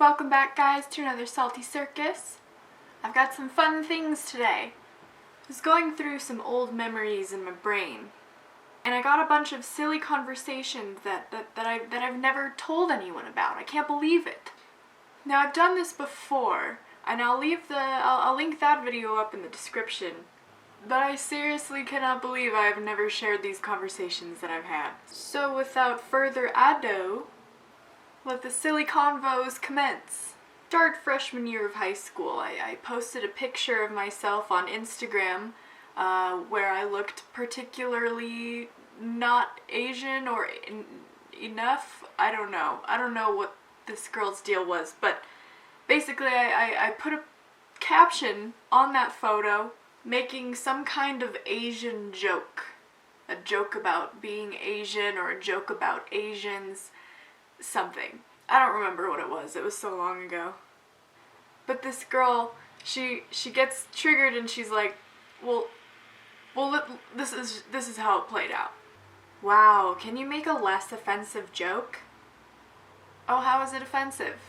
Welcome back, guys, to another Salty Circus. I've got some fun things today. I was going through some old memories in my brain, and I got a bunch of silly conversations that I've never told anyone about. I can't believe it. Now, I've done this before, and I'll link that video up in the description. But I seriously cannot believe I have never shared these conversations that I've had. So without further ado, let the silly convos commence. Start freshman year of high school. I posted a picture of myself on Instagram where I looked particularly not Asian or enough. I don't know what this girl's deal was, but basically I put a caption on that photo making some kind of Asian joke. A joke about being Asian or a joke about Asians. Something. I don't remember what it was so long ago. But this girl, she gets triggered and she's like, well, this is how it played out. Wow, can you make a less offensive joke? Oh, how is it offensive?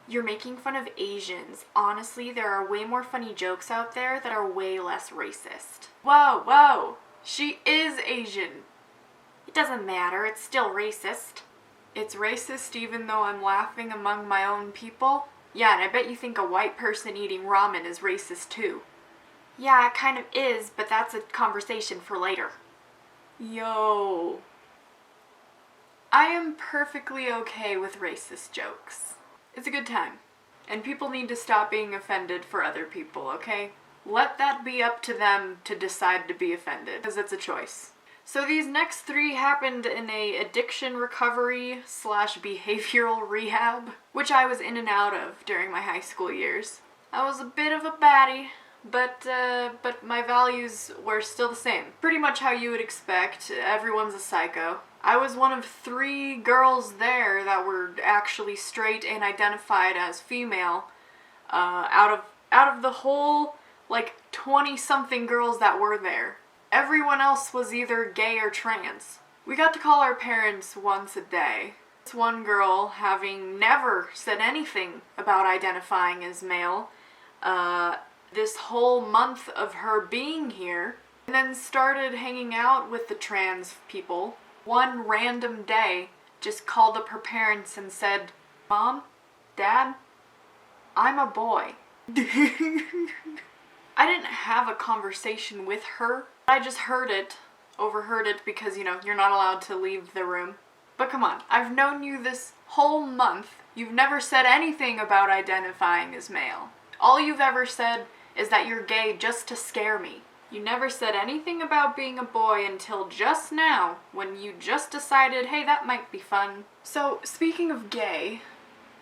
You're making fun of Asians. Honestly, there are way more funny jokes out there that are way less racist. Whoa, she is Asian. It doesn't matter, it's still racist. It's racist even though I'm laughing among my own people? Yeah, and I bet you think a white person eating ramen is racist too. Yeah, it kind of is, but that's a conversation for later. Yo. I am perfectly okay with racist jokes. It's a good time. And people need to stop being offended for other people, okay? Let that be up to them to decide to be offended, because it's a choice. So these next three happened in a addiction recovery / behavioral rehab, which I was in and out of during my high school years. I was a bit of a baddie, but my values were still the same. Pretty much how you would expect. Everyone's a psycho. I was one of 3 girls there that were actually straight and identified as female, out of the whole, 20-something girls that were there. Everyone else was either gay or trans. We got to call our parents once a day. This one girl, having never said anything about identifying as male, this whole month of her being here, and then started hanging out with the trans people. One random day, just called up her parents and said, "Mom, Dad, I'm a boy." I didn't have a conversation with her. I just overheard it because, you're not allowed to leave the room. But come on, I've known you this whole month. You've never said anything about identifying as male. All you've ever said is that you're gay just to scare me. You never said anything about being a boy until just now, when you just decided, hey, that might be fun. So, speaking of gay,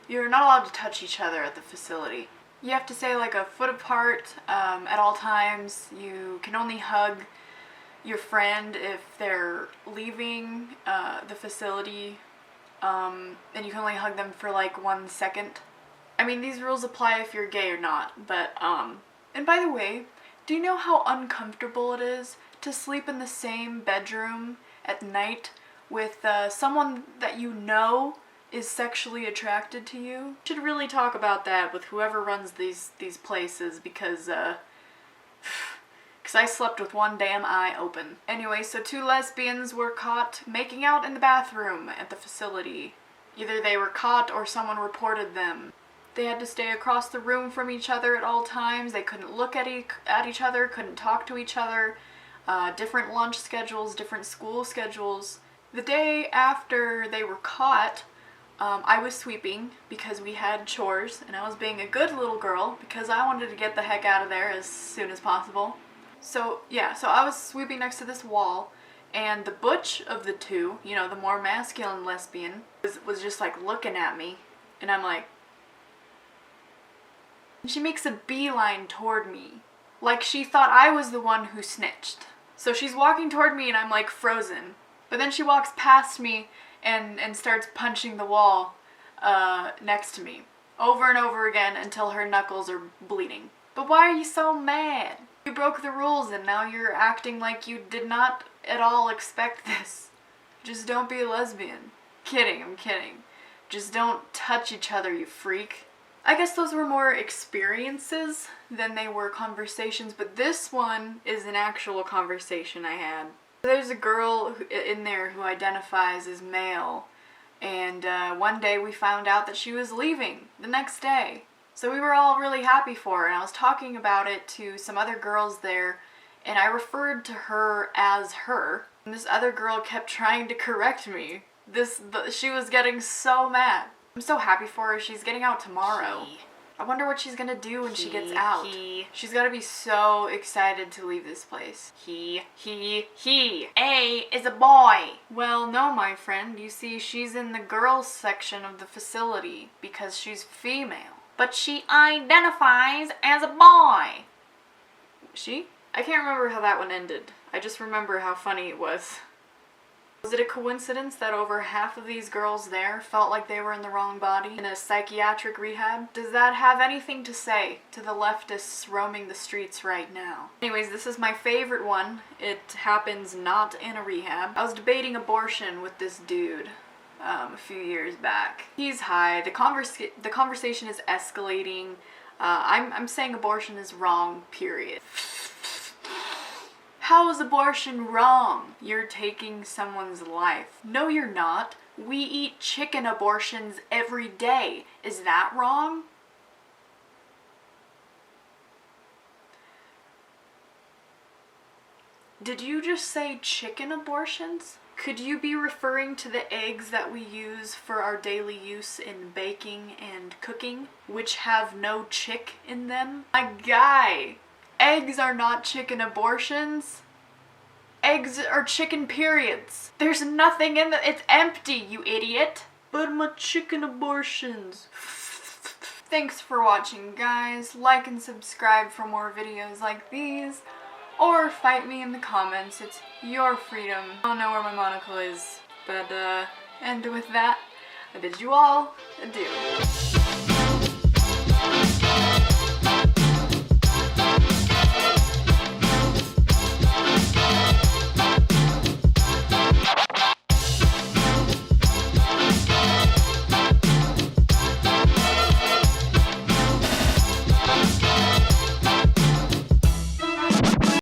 you're not allowed to touch each other at the facility. You have to stay a foot apart at all times. You can only hug your friend if they're leaving the facility, and you can only hug them for 1 second. I mean, these rules apply if you're gay or not, but and by the way, do you know how uncomfortable it is to sleep in the same bedroom at night with someone that you know is sexually attracted to you? You should really talk about that with whoever runs these places, because I slept with one damn eye open. Anyway, so 2 lesbians were caught making out in the bathroom at the facility. Either they were caught or someone reported them. They had to stay across the room from each other at all times. They couldn't look at each other, couldn't talk to each other. Different lunch schedules, different school schedules. The day after they were caught, I was sweeping because we had chores, and I was being a good little girl because I wanted to get the heck out of there as soon as possible. So I was sweeping next to this wall, and the butch of the two, the more masculine lesbian, was just looking at me, and I'm like, and she makes a beeline toward me, like she thought I was the one who snitched. So she's walking toward me and I'm frozen, but then she walks past me and starts punching the wall next to me over and over again until her knuckles are bleeding. But why are you so mad? You broke the rules and now you're acting like you did not at all expect this. Just don't be a lesbian. Kidding, I'm kidding. Just don't touch each other, you freak. I guess those were more experiences than they were conversations, but this one is an actual conversation I had. There's a girl in there who identifies as male, and one day we found out that she was leaving the next day. So we were all really happy for her, and I was talking about it to some other girls there, and I referred to her as her, and this other girl kept trying to correct me. She was getting so mad. I'm so happy for her. She's getting out tomorrow. I wonder what she's gonna do when she gets out. She's gotta be so excited to leave this place. A is a boy. Well, no, my friend. You see, she's in the girls section of the facility because she's female. But she identifies as a boy. She? I can't remember how that one ended. I just remember how funny it was. Was it a coincidence that over half of these girls there felt like they were in the wrong body in a psychiatric rehab? Does that have anything to say to the leftists roaming the streets right now? Anyways, this is my favorite one. It happens not in a rehab. I was debating abortion with this dude a few years back. He's high. The conversation is escalating. I'm saying abortion is wrong, period. How is abortion wrong? You're taking someone's life. No, you're not. We eat chicken abortions every day. Is that wrong? Did you just say chicken abortions? Could you be referring to the eggs that we use for our daily use in baking and cooking, which have no chick in them? My guy! Eggs are not chicken abortions. Eggs are chicken periods. There's nothing in it. It's empty, you idiot. But my chicken abortions. Thanks for watching, guys. Like and subscribe for more videos like these. Or fight me in the comments. It's your freedom. I don't know where my monocle is. But, and with that, I bid you all adieu.